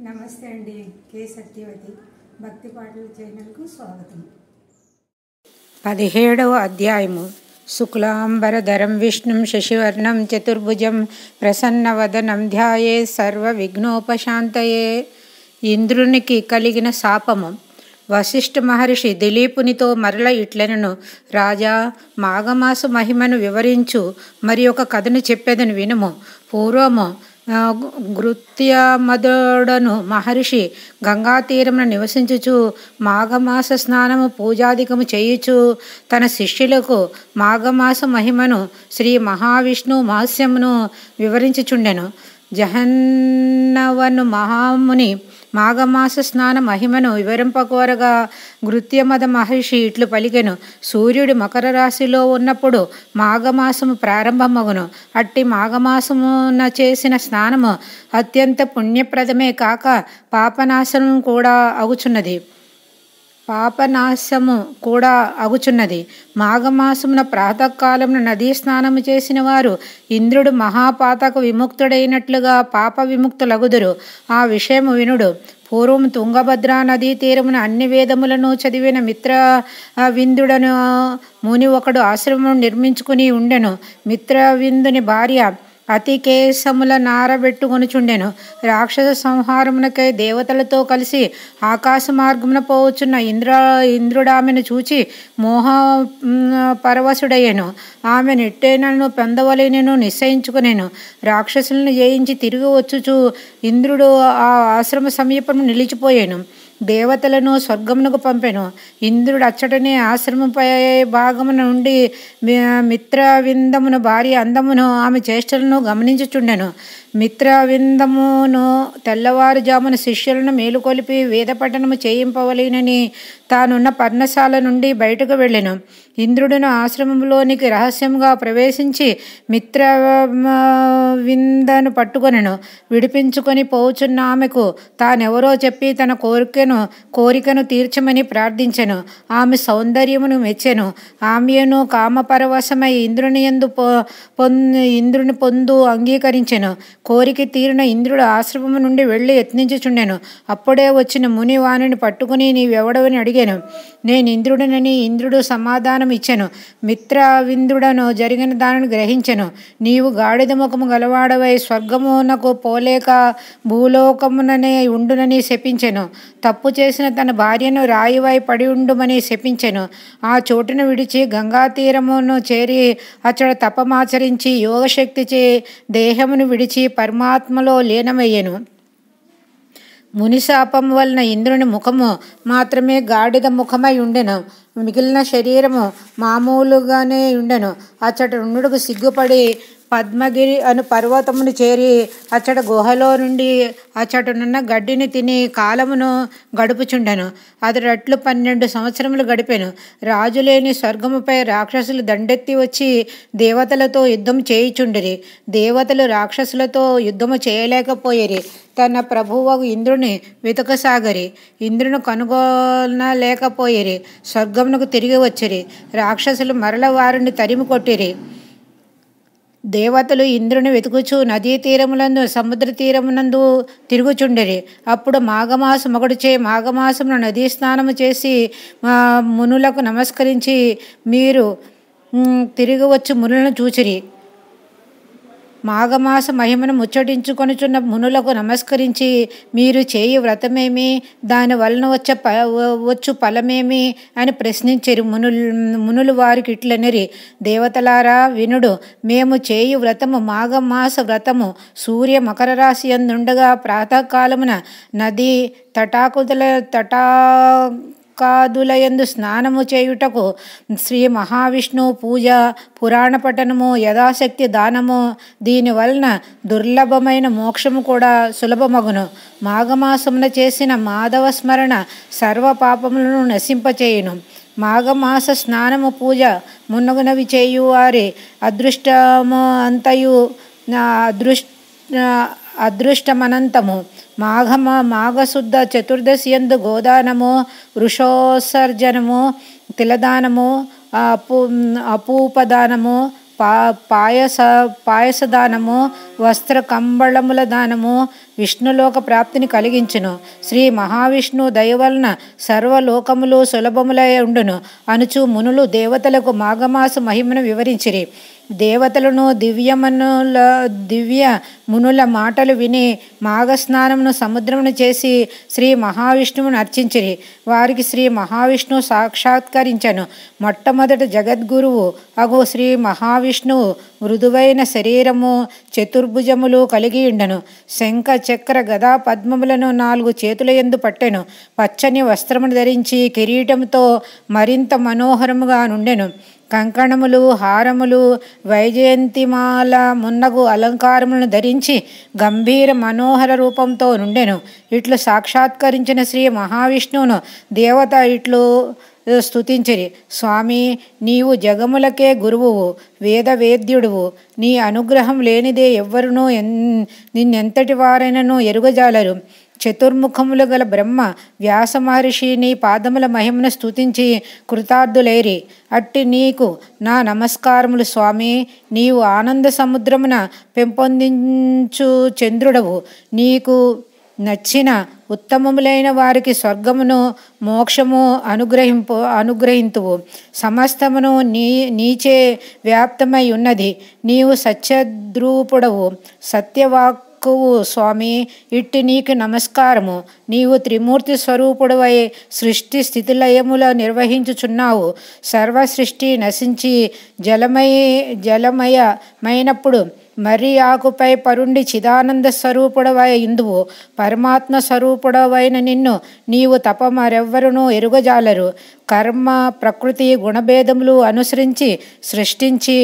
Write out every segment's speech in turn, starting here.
నమస్తే అండి. కే సత్యవతి భక్తి పాటల ఛానల్కు స్వాగతం. 17వ అధ్యాయము. శుక్లాంబరధరం విష్ణుం శశివర్ణం చతుర్భుజం ప్రసన్నవదనం ధ్యాయే సర్వ విఘ్నోపశాంతయే. ఇంద్రునికి కలిగిన శాపము. వశిష్ఠ మహర్షి దిలీపునితో మరల ఇట్లనెను, రాజా, మాఘమాస మహిమను వివరించు మరి ఒక కథను చెప్పేదని వినుము. పూర్వము గృత్యమదుడను మహర్షి గంగాతీరమున నివసించుచు మాఘమాస స్నానము పూజాధికము చేయుచు తన శిష్యులకు మాఘమాస మహిమను శ్రీ మహావిష్ణు మహస్యమును వివరించుచుండెను. జహన్నవను మహాముని మాఘమాస స్నాన మహిమను వివరింపకోరగా గృత్యమద మహర్షి ఇట్లు పలికెను, సూర్యుడు మకర రాశిలో ఉన్నప్పుడు మాఘమాసము ప్రారంభమగును. అట్టి మాఘమాసమున చేసిన స్నానము అత్యంత పుణ్యప్రదమే కాక పాపనాశము కూడా అగుచున్నది. మాఘమాసమున ప్రాతకాలమున నదీ స్నానము చేసిన వారు ఇంద్రుడు మహాపాతక విముక్తుడైనట్లుగా పాప విముక్తులగుదురు. ఆ విషయము వినుడు. పూర్వం తుంగభద్రా నదీ తీరమున అన్ని వేదములను చదివిన మిత్రవిందుడను ముని ఒకడు ఆశ్రమం నిర్మించుకుని ఉండెను. మిత్రవిందుని భార్య అతికేశముల నారబెట్టుకొనుచుండెను. రాక్షస సంహారమునకై దేవతలతో కలిసి ఆకాశ మార్గమున పోవచ్చున్న ఇంద్రుడామెను చూచి మోహ పరవశుడయ్యెను. ఆమె నెట్టేనను పొందవలెనను నిశ్చయించుకునేను. రాక్షసులను జయించి తిరిగి వచ్చుచు ఇంద్రుడు ఆ ఆశ్రమ సమీపము నిలిచిపోయాను. దేవతలను స్వర్గమునకు పంపెను. ఇంద్రుడు అచ్చటనే ఆశ్రమంపై భాగమున నుండి మిత్రవిందమును భార్య అందమును ఆమె చేష్టలను గమనించుచుండెను. మిత్రవిందమును తెల్లవారుజామున శిష్యులను మేలుకొలిపి వేద పఠనము చేయింపవలెనని తానున్న పర్ణశాల నుండి బయటకు వెళ్ళెను. ఇంద్రుడును ఆశ్రమంలోనికి రహస్యంగా ప్రవేశించి మిత్రవిందను పట్టుకొనెను. విడిపించుకొని పోచున్న ఆమెకు తానెవరో చెప్పి తన కోరికను తీర్చమని ప్రార్థించెను. ఆమె సౌందర్యమును మెచ్చెను. ఆమెను కామపరవశమై ఇంద్రుని పొందు అంగీకరించెను. కోరిక తీరిన ఇంద్రుడు ఆశ్రమము నుండి వెళ్ళి యత్నించుచుండెను. అప్పుడే వచ్చిన ముని వానిని పట్టుకుని నీవెవడవని అడిగాను. నేను ఇంద్రుడినని ఇంద్రుడు సమాధానం ఇచ్చెను. మిత్రవిందుడను జరిగిన దానిని గ్రహించెను. నీవు గాడిద ముఖము గలవాడవై స్వర్గమునకు పోలేక భూలోకముననే ఉండునని శపించెను. తప్పు చేసిన తన భార్యను రాయివై పడి ఉండుమని శపించెను. ఆ చోటును విడిచి గంగా తీరమును చేరి అచ్చట తపమాచరించి యోగశక్తిచే దేహమును విడిచి పరమాత్మలో లీనమయ్యెను. మునిశాపము వలన ఇంద్రుని ముఖము మాత్రమే గాడిద ముఖమై ఉండెను. మిగిలిన శరీరము మామూలుగానే ఉండెను. అచ్చట నుండుకు సిగ్గుపడి పద్మగిరి అను పర్వతమును చేరి అచ్చట గుహలో నుండి అచ్చటనున్న గడ్డిని తిని కాలమును గడుపుచుండెను. అతడట్లు 12 సంవత్సరములు గడిపెను. రాజులేని స్వర్గముపై రాక్షసులు దండెత్తి వచ్చి దేవతలతో యుద్ధం చేయుచుండిరి. దేవతలు రాక్షసులతో యుద్ధము చేయలేకపోయిరి. తన ప్రభువు ఇంద్రుని వెతకసాగరి. ఇంద్రుని కనుగొనలేకపోయిరి. స్వర్గమునకు తిరిగి వచ్చిరి. రాక్షసులు మరల వారిని తరిమి కొట్టిరి. దేవతలు ఇంద్రుని వెతుకుచు నదీ తీరములందు సముద్ర తీరమునందు తిరుగుచుండిరి. అప్పుడు మాఘమాసమొకటిచే మాఘమాసమున నదీ స్నానము చేసి మునులకు నమస్కరించి మీరు తిరిగి వచ్చి మునులను చూచిరి. మాఘమాస మహిమను ముచ్చటించుకొనుచున్న మునులకు నమస్కరించి మీరు చేయి వ్రతమేమి, దాని వలన వచ్చు ఫలమేమి అని ప్రశ్నించిరి. మునులు వారికి ఇట్లనిరి, దేవతలారా వినుడు. మేము చేయి వ్రతము మాఘమాస వ్రతము. సూర్య మకర రాశి యందుండగా ప్రాతకాలమున నదీ తటాకాదులయందు స్నానము చేయుటకు శ్రీ మహావిష్ణువు పూజ, పురాణ పఠనము, యథాశక్తి దానము. దీనివలన దుర్లభమైన మోక్షము కూడా సులభమగును. మాఘమాసమున చేసిన మాధవ స్మరణ సర్వ పాపములను నశింపచేయును. మాఘమాస స్నానము పూజ మున్నగునవి చేయువారి అదృష్టము అంతయు అదృష్టమనంతము. మాఘశుద్ధ చతుర్దశి యందు గోదానము, వృషోత్సర్జనము, తిలదానము, అపూపదానము, పాయసదానము, వస్త్ర కంబళముల దానము విష్ణులోక ప్రాప్తిని కలిగించును. శ్రీ మహావిష్ణువు దయవలన సర్వలోకములు సులభములై ఉండును అనుచు మునులు దేవతలకు మాఘమాస మహిమను వివరించిరి. దేవతలను దివ్య మునుల మాటలు విని మాఘస్నానమును సముద్రమును చేసి శ్రీ మహావిష్ణువును అర్చించిరి. వారికి శ్రీ మహావిష్ణువు సాక్షాత్కరించను. మొట్టమొదట జగద్గురువు అగు శ్రీ మహావిష్ణువు మృదువైన శరీరము, చతుర్భుజములు కలిగి ఉండెను. శంఖ చక్ర గదా పద్మములను 4 చేతుల యందు పట్టెను. పచ్చని వస్త్రమును ధరించి కిరీటముతో మరింత మనోహరముగా నుండెను. కంకణములు, హారములు, వైజయంతిమాల మున్నగు అలంకారములను ధరించి గంభీర మనోహర రూపంతో నుండెను. ఇట్లు సాక్షాత్కరించిన శ్రీ మహావిష్ణువును దేవత ఇట్లు స్తుతించిరి. స్వామి, నీవు జగములకే గురువువు, వేదవేద్యుడువు. నీ అనుగ్రహం లేనిదే ఎవ్వరునూ నిన్నెంతటి వారైనను ఎరుగజాలరు. చతుర్ముఖములు గల బ్రహ్మ, వ్యాస మహర్షి నీ పాదముల మహిమను స్తుతించి కృతార్థులైరి. అట్టి నీకు నా నమస్కారములు స్వామి. నీవు ఆనంద సముద్రమున పెంపొందించు చంద్రుడవు. నీకు నచ్చిన ఉత్తమములైన వారికి స్వర్గమును మోక్షము అనుగ్రహింతువు. సమస్తమును నీచే వ్యాప్తమై ఉన్నది. నీవు సత్యద్రూపుడవు, సత్యవాక్కువు స్వామి. ఇట్టి నీకు నమస్కారము. నీవు త్రిమూర్తి స్వరూపుడవై సృష్టి స్థితిలయముల నిర్వహించుచున్నావు. సర్వ సృష్టి నశించి జలమయమైనప్పుడు మర్రి ఆకుపై పరుండి చిదానంద స్వరూపుడవై ఇందువు. పరమాత్మ స్వరూపుడవైన నిన్ను నీవు తప మరెవ్వరునూ ఎరుగజాలరు. కర్మ, ప్రకృతి, గుణభేదములు అనుసరించి సృష్టించి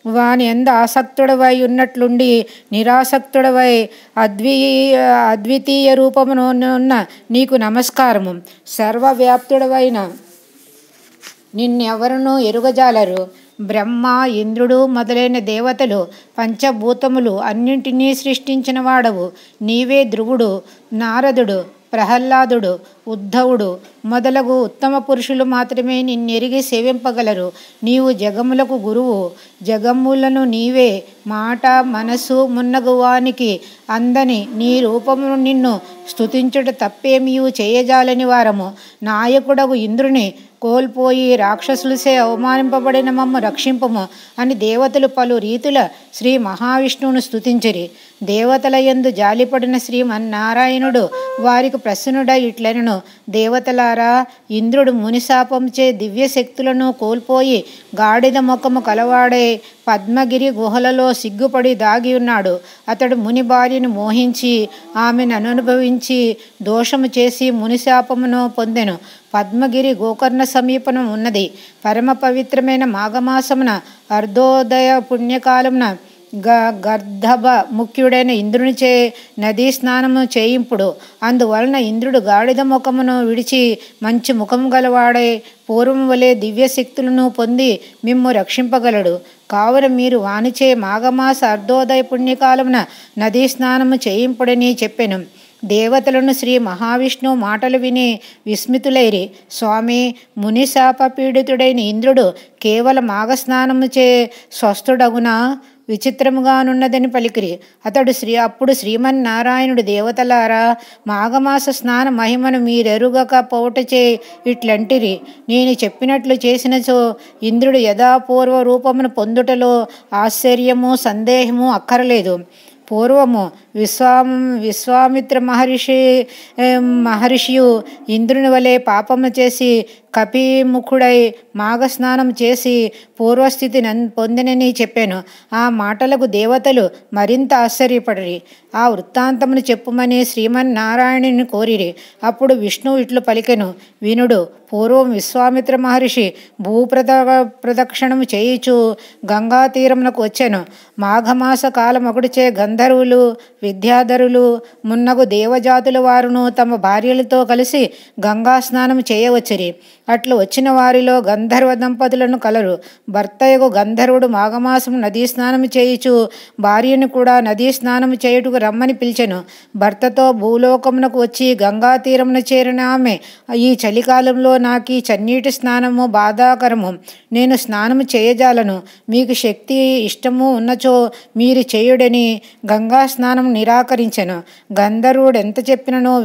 వాని ఎందు ఆసక్తుడవై ఉన్నట్లుండి నిరాసక్తుడవై అద్వితీయ రూపమునున్న నీకు నమస్కారము. సర్వవ్యాప్తుడవైన నిన్నెవరునూ ఎరుగజాలరు. బ్రహ్మ, ఇంద్రుడు మొదలైన దేవతలు, పంచభూతములు అన్నింటినీ సృష్టించిన వాడవు. నీవే ధ్రువుడు, నారదుడు, ప్రహ్లాదుడు, ఉద్ధవుడు మొదలగు ఉత్తమ పురుషులు మాత్రమే నిన్నెరిగి సేవింపగలరు. నీవు జగములకు గురువు. జగములను నీవే మాట, మనసు మున్నగు వానికి అందని నీ రూపమును నిన్ను స్తుతించుట తప్పేమియూ చేయజాలని వారము. నాయకుడగు ఇంద్రుని కోల్పోయి రాక్షసులసే అవమానింపబడిన మమ్ము రక్షింపము అని దేవతలు పలు రీతుల శ్రీ మహావిష్ణువును స్తుతించిరి. దేవతల యందు జాలిపడిన శ్రీమన్నారాయణుడు వారికి ప్రసన్నుడై ఇట్లనెను. దేవతలారా, ఇంద్రుడు మునిశాపంచే దివ్య శక్తులను కోల్పోయి గాడిద ముఖము కలవాడే పద్మగిరి గుహలలో సిగ్గుపడి దాగి ఉన్నాడు. అతడు ముని భార్యను మోహించి ఆమెను అనుభవించి దోషము చేసి మునిశాపమును పొందెను. పద్మగిరి గోకర్ణ సమీపన ఉన్నది. పరమ పవిత్రమైన మాఘమాసమున అర్ధోదయ పుణ్యకాలమున గర్ధభ ముఖ్యుడైన ఇంద్రునిచే నదీ స్నానము చేయింపుడు. అందువలన ఇంద్రుడు గాడిద ముఖమును విడిచి మంచి ముఖము గలవాడై పూర్వం వలె దివ్య శక్తులను పొంది మిమ్ము రక్షింపగలడు. కావున మీరు వానిచే మాఘమాస అర్ధోదయ పుణ్యకాలమున నదీ స్నానము చేయింపుడని చెప్పెను. దేవతలను శ్రీ మహావిష్ణువు మాటలు విని విస్మితులైరి. స్వామి, మునిశాప పీడితుడైన ఇంద్రుడు కేవల మాఘస్నానముచే స్వస్థుడగునా? విచిత్రముగానున్నదని పలికిరి. అప్పుడు శ్రీమన్నారాయణుడు, దేవతలారా, మాఘమాస స్నాన మహిమను మీరెరుగక పోవటచే ఇట్లంటిరి. నేను చెప్పినట్లు చేసినచో ఇంద్రుడు యథాపూర్వ రూపమును పొందుటలో ఆశ్చర్యము, సందేహము అక్కరలేదు. పూర్వము విశ్వామిత్ర మహర్షియు ఇంద్రుని వలె పాపము చేసి కపిముఖుడై మాఘస్నానం చేసి పూర్వస్థితి పొందినని చెప్పాను. ఆ మాటలకు దేవతలు మరింత ఆశ్చర్యపడిరి. ఆ వృత్తాంతమును చెప్పుమని శ్రీమన్నారాయణుని కోరిరి. అప్పుడు విష్ణువు ఇట్లు పలికెను, వినుడు. పూర్వం విశ్వామిత్ర మహర్షి ప్రదక్షిణము చేయుచు గంగా తీరమునకు వచ్చెను. మాఘమాస కాలమొకటిచే గంధర్వులు, విద్యాధరులు మున్నగు దేవజాతుల వారును తమ భార్యలతో కలిసి గంగా స్నానం చేయవచ్చిరి. అట్లు వచ్చిన వారిలో గంధర్వ దంపతులను కలరు. భర్తయగు గంధర్వుడు మాఘమాసం నదీ స్నానము చేయుచు భార్యను కూడా నదీ స్నానము చేయుటకు రమ్మని పిలిచెను. భర్తతో భూలోకమునకు వచ్చి గంగా తీరమున చేరిన ఆమె, ఈ చలికాలంలో నాకు చన్నీటి స్నానము బాధాకరము, నేను స్నానము చేయజాలను, మీకు శక్తి ఇష్టము ఉన్నచో మీరు చేయుడని గంగా స్నానం నిరాకరించెను. గంధర్వుడు ఎంత చెప్పిననో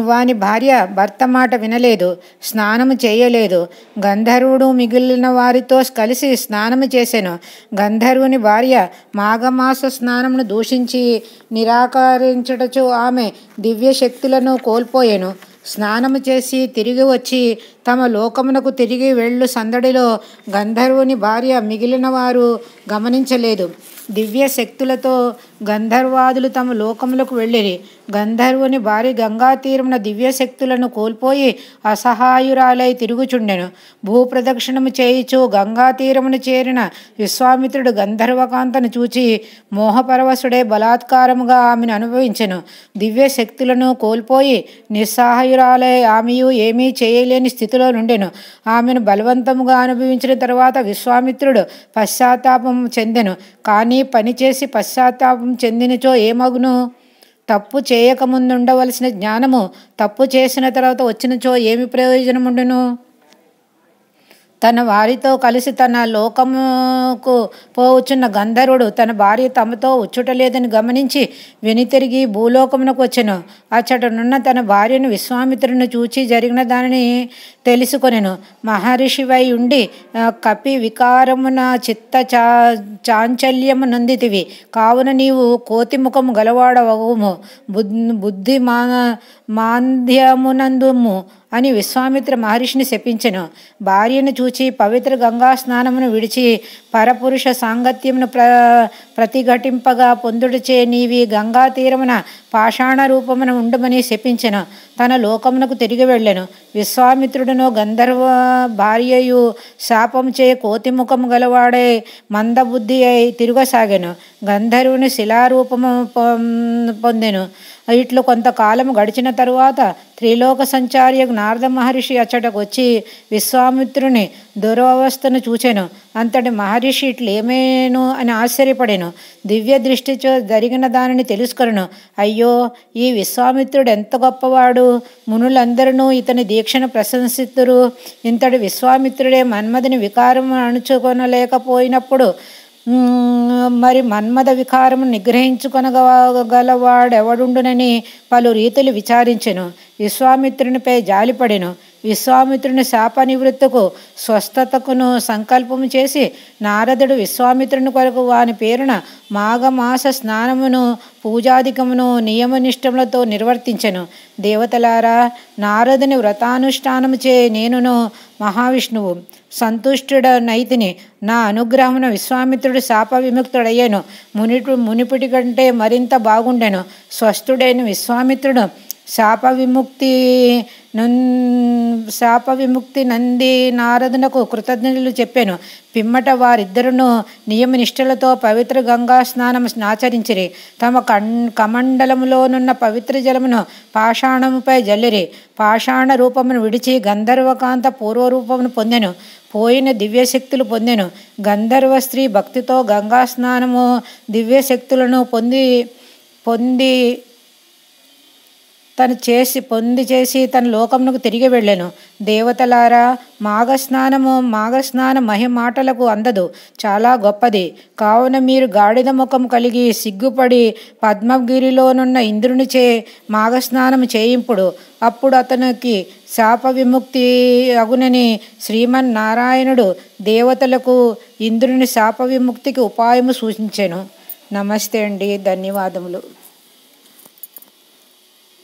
వాని భార్య భర్త మాట వినలేదు, స్నానము చేయలేదు. గంధర్వుడు మిగిలిన వారితో కలిసి స్నానము చేసెను. గంధర్వుని భార్య మాఘమాస స్నానమును దూషించి నిరాకరించుటచు ఆమె దివ్య శక్తులను కోల్పోయెను. స్నానము చేసి తిరిగి వచ్చి తమ లోకమునకు తిరిగి వెళ్ళు సందడిలో గంధర్వుని భార్య మిగిలిన వారు గమనించలేదు. దివ్య శక్తులతో గంధర్వాదులు తమ లోకములకు వెళ్ళిరి. గంధర్వుని భార్య గంగా తీరమున దివ్య శక్తులను కోల్పోయి అసహాయురాలై తిరుగుచుండెను. భూప్రదక్షిణము చేయుచు గంగా తీరమును చేరిన విశ్వామిత్రుడు గంధర్వకాంతను చూచి మోహపరవశుడే బలాత్కారముగా ఆమెను అనుభవించెను. దివ్య శక్తులను కోల్పోయి నిస్సహాయురాలై ఆమెయు ఏమీ చేయలేని స్థితిలో నుండెను. ఆమెను బలవంతముగా అనుభవించిన తరువాత విశ్వామిత్రుడు పశ్చాత్తాపం చెందెను. కానీ పనిచేసి పశ్చాత్తాపం చెందినచో ఏమగును? తప్పు చేయకముందుండవలసిన జ్ఞానము తప్పు చేసిన తర్వాత వచ్చినచో ఏమి ప్రయోజనముండును? తన వారితో కలిసి తన లోకముకు పోవచ్చున్న గంధర్వుడు తన భార్య తమతో వచ్చుటలేదని గమనించి వెనుతిరిగి భూలోకమునకు వచ్చెను. అచ్చటనున్న తన భార్యను విశ్వామిత్రుని చూచి జరిగిన దానిని తెలుసుకొనెను. మహర్షివై ఉండి కపి వికారమున చిత్త చాంచల్యము నొందితివి, కావున నీవు కోతిముఖము గలవాడవగుము, బుద్ధి మాంద్యమునందుము అని విశ్వామిత్ర మహర్షిని శపించెను. భార్యను చూచి పవిత్ర గంగా స్నానమును విడిచి పరపురుష సాంగత్యమును ప్రతిఘటింపగా పొందుడిచే నీవి గంగా తీరమున పాషాణ రూపమున ఉండమని శపించెను. తన లోకమునకు తిరిగి వెళ్ళెను. విశ్వామిత్రుడును గంధర్వ భార్యయు శాపము చే కోతిముఖము గలవాడై మందబుద్ధి అయి తిరుగసాగెను. గంధర్వుని శిలారూపము పొందెను. ఇట్లు కొంతకాలము గడిచిన తరువాత త్రిలోక సంచారియకు నారద మహర్షి అచ్చటకు వచ్చి విశ్వామిత్రుని దురవస్థను చూచెను. అంతటి మహర్షి ఇట్లేమేను అని ఆశ్చర్యపడెను. దివ్య దృష్టితో జరిగిన దానిని తెలుసుకొనెను. అయ్యో, ఈ విశ్వామిత్రుడు ఎంత గొప్పవాడు! మునులందరూ ఇతని దీక్షను ప్రశంసిస్తురు. ఇంతటి విశ్వామిత్రుడే మన్మథుని వికారము అణుచుకొనలేకపోయినప్పుడు మరి మన్మథ వికారము నిగ్రహించుకొనగలవాడెవడుండునని పలు రీతులు విచారించెను. విశ్వామిత్రునిపై జాలిపడెను. విశ్వామిత్రుని శాప నివృత్తుకు స్వస్థతకును సంకల్పము చేసి నారదుడు విశ్వామిత్రుని కొరకు వాని పేరున మాఘమాస స్నానమును పూజాధికమును నియమనిష్టములతో నిర్వర్తించెను. దేవతలారా, నారదుని వ్రతానుష్ఠానము చే నేనును మహావిష్ణువు సంతుష్టుడనైతిని. నా అనుగ్రహమున విశ్వామిత్రుడు శాప విముక్తుడయ్యాను. మునిపిటి కంటే మరింత బాగుండెను. స్వస్థుడైన విశ్వామిత్రుడు శాప విముక్తి నంది నారదునకు కృతజ్ఞతలు చెప్పాను. పిమ్మట వారిద్దరును నియమనిష్టలతో పవిత్ర గంగా స్నానము ఆచరించిరి. తమ కమండలములోనున్న పవిత్ర జలమును పాషాణముపై జల్లిరి. పాషాణ రూపమును విడిచి గంధర్వకాంత పూర్వరూపమును పొందెను. పోయిన దివ్యశక్తులు పొందెను. గంధర్వ స్త్రీ భక్తితో గంగా స్నానము దివ్యశక్తులను పొంది చేసి తన లోకమునకు తిరిగి వెళ్ళెను. దేవతలారా, మాఘస్నాన మహిమాటలకు అందదు, చాలా గొప్పది. కావున మీరు గాడిద ముఖం కలిగి సిగ్గుపడి పద్మగిరిలోనున్న ఇంద్రునిచే మాఘస్నానం చేయింపుడు. అప్పుడు అతనికి శాప విముక్తి అగునని శ్రీమన్నారాయణుడు దేవతలకు ఇంద్రుని శాప విముక్తికి ఉపాయము సూచించెను. నమస్తే అండి, ధన్యవాదములు.